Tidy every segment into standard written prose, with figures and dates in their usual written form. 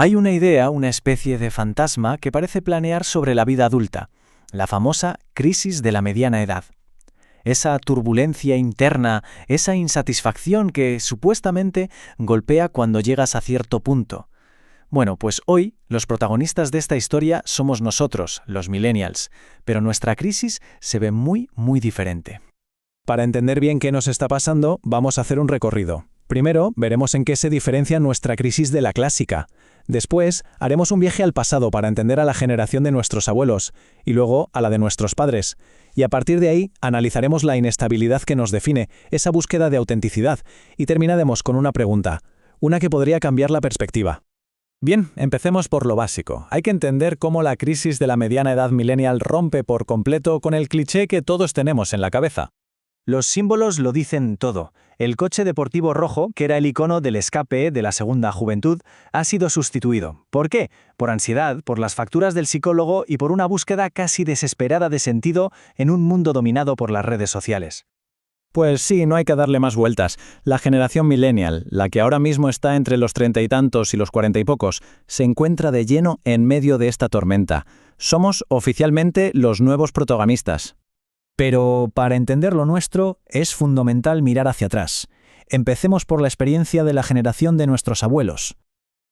Hay una idea, una especie de fantasma que parece planear sobre la vida adulta, la famosa crisis de la mediana edad. Esa turbulencia interna, esa insatisfacción que supuestamente golpea cuando llegas a cierto punto. Bueno, pues hoy los protagonistas de esta historia somos nosotros, los millennials, pero nuestra crisis se ve muy diferente. Para entender bien qué nos está pasando, vamos a hacer un recorrido. Primero, veremos en qué se diferencia nuestra crisis de la clásica. Después, haremos un viaje al pasado para entender a la generación de nuestros abuelos y luego a la de nuestros padres. Y a partir de ahí, analizaremos la inestabilidad que nos define, esa búsqueda de autenticidad, y terminaremos con una pregunta, una que podría cambiar la perspectiva. Bien, empecemos por lo básico. Hay que entender cómo la crisis de la mediana edad millennial rompe por completo con el cliché que todos tenemos en la cabeza. Los símbolos lo dicen todo. El coche deportivo rojo, que era el icono del escape de la segunda juventud, ha sido sustituido. ¿Por qué? Por ansiedad, por las facturas del psicólogo y por una búsqueda casi desesperada de sentido en un mundo dominado por las redes sociales. Pues sí, no hay que darle más vueltas. La generación millennial, la que ahora mismo está entre los 30 y tantos y los 40 y pocos, se encuentra de lleno en medio de esta tormenta. Somos oficialmente los nuevos protagonistas. Pero para entender lo nuestro es fundamental mirar hacia atrás. Empecemos por la experiencia de la generación de nuestros abuelos.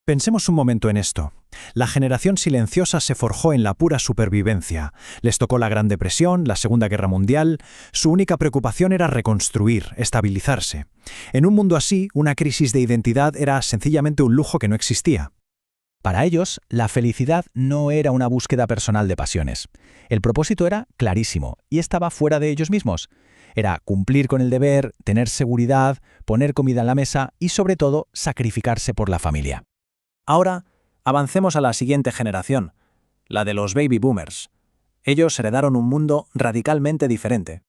Pensemos un momento en esto. La generación silenciosa se forjó en la pura supervivencia. Les tocó la Gran Depresión, la Segunda Guerra Mundial. Su única preocupación era reconstruir, estabilizarse. En un mundo así, una crisis de identidad era sencillamente un lujo que no existía. Para ellos, la felicidad no era una búsqueda personal de pasiones. El propósito era clarísimo y estaba fuera de ellos mismos. Era cumplir con el deber, tener seguridad, poner comida en la mesa y, sobre todo, sacrificarse por la familia. Ahora, avancemos a la siguiente generación, la de los baby boomers. Ellos heredaron un mundo radicalmente diferente.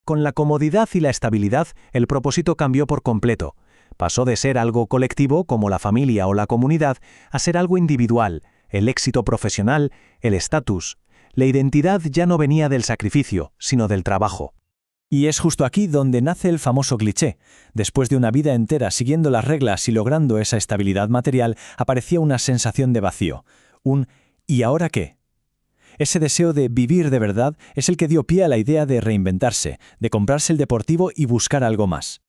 Con la comodidad y la estabilidad, el propósito cambió por completo. Pasó de ser algo colectivo, como la familia o la comunidad, a ser algo individual, el éxito profesional, el estatus. La identidad ya no venía del sacrificio, sino del trabajo. Y es justo aquí donde nace el famoso cliché. Después de una vida entera siguiendo las reglas y logrando esa estabilidad material, aparecía una sensación de vacío. Un ¿y ahora qué? Ese deseo de vivir de verdad es el que dio pie a la idea de reinventarse, de comprarse el deportivo y buscar algo más.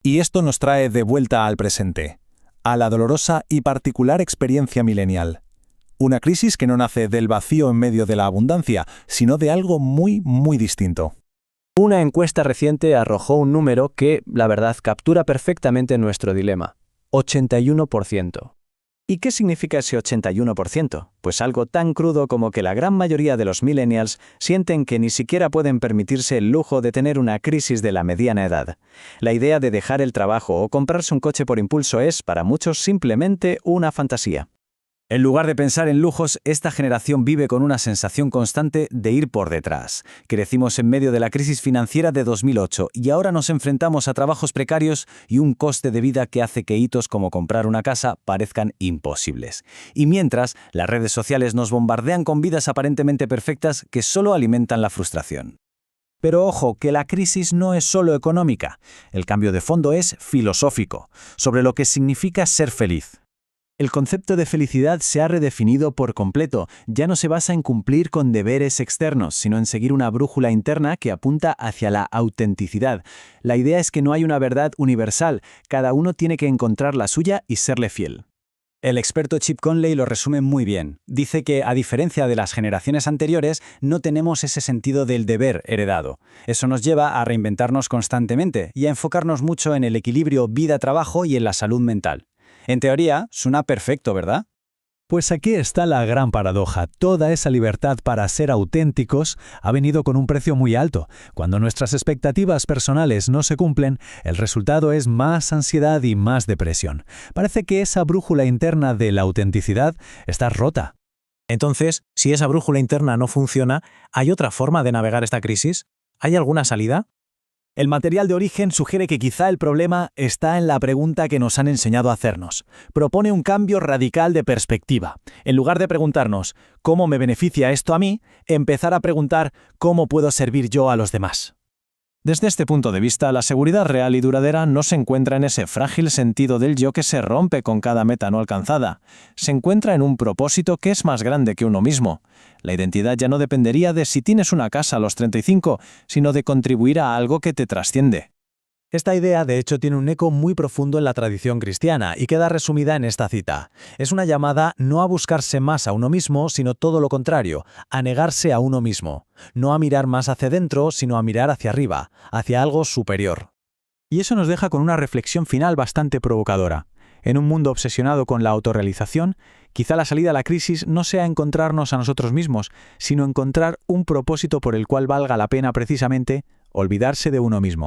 Y esto nos trae de vuelta al presente, a la dolorosa y particular experiencia millennial. Una crisis que no nace del vacío en medio de la abundancia, sino de algo muy distinto. Una encuesta reciente arrojó un número que, la verdad, captura perfectamente nuestro dilema. 81%. ¿Y qué significa ese 81%? Pues algo tan crudo como que la gran mayoría de los millennials sienten que ni siquiera pueden permitirse el lujo de tener una crisis de la mediana edad. La idea de dejar el trabajo o comprarse un coche por impulso es, para muchos, simplemente una fantasía. En lugar de pensar en lujos, esta generación vive con una sensación constante de ir por detrás. Crecimos en medio de la crisis financiera de 2008 y ahora nos enfrentamos a trabajos precarios y un coste de vida que hace que hitos como comprar una casa parezcan imposibles. Y mientras, las redes sociales nos bombardean con vidas aparentemente perfectas que solo alimentan la frustración. Pero ojo, que la crisis no es solo económica. El cambio de fondo es filosófico, sobre lo que significa ser feliz. El concepto de felicidad se ha redefinido por completo. Ya no se basa en cumplir con deberes externos, sino en seguir una brújula interna que apunta hacia la autenticidad. La idea es que no hay una verdad universal, cada uno tiene que encontrar la suya y serle fiel. El experto Chip Conley lo resume muy bien. Dice que, a diferencia de las generaciones anteriores, no tenemos ese sentido del deber heredado. Eso nos lleva a reinventarnos constantemente y a enfocarnos mucho en el equilibrio vida-trabajo y en la salud mental. En teoría, suena perfecto, ¿verdad? Pues aquí está la gran paradoja. Toda esa libertad para ser auténticos ha venido con un precio muy alto. Cuando nuestras expectativas personales no se cumplen, el resultado es más ansiedad y más depresión. Parece que esa brújula interna de la autenticidad está rota. Entonces, si esa brújula interna no funciona, ¿hay otra forma de navegar esta crisis? ¿Hay alguna salida? El material de origen sugiere que quizá el problema está en la pregunta que nos han enseñado a hacernos. Propone un cambio radical de perspectiva. En lugar de preguntarnos ¿cómo me beneficia esto a mí?, empezar a preguntar ¿cómo puedo servir yo a los demás? Desde este punto de vista, la seguridad real y duradera no se encuentra en ese frágil sentido del yo que se rompe con cada meta no alcanzada. Se encuentra en un propósito que es más grande que uno mismo. La identidad ya no dependería de si tienes una casa a los 35, sino de contribuir a algo que te trasciende. Esta idea, de hecho, tiene un eco muy profundo en la tradición cristiana y queda resumida en esta cita. Es una llamada no a buscarse más a uno mismo, sino todo lo contrario, a negarse a uno mismo. No a mirar más hacia dentro, sino a mirar hacia arriba, hacia algo superior. Y eso nos deja con una reflexión final bastante provocadora. En un mundo obsesionado con la autorrealización, quizá la salida a la crisis no sea encontrarnos a nosotros mismos, sino encontrar un propósito por el cual valga la pena precisamente olvidarse de uno mismo.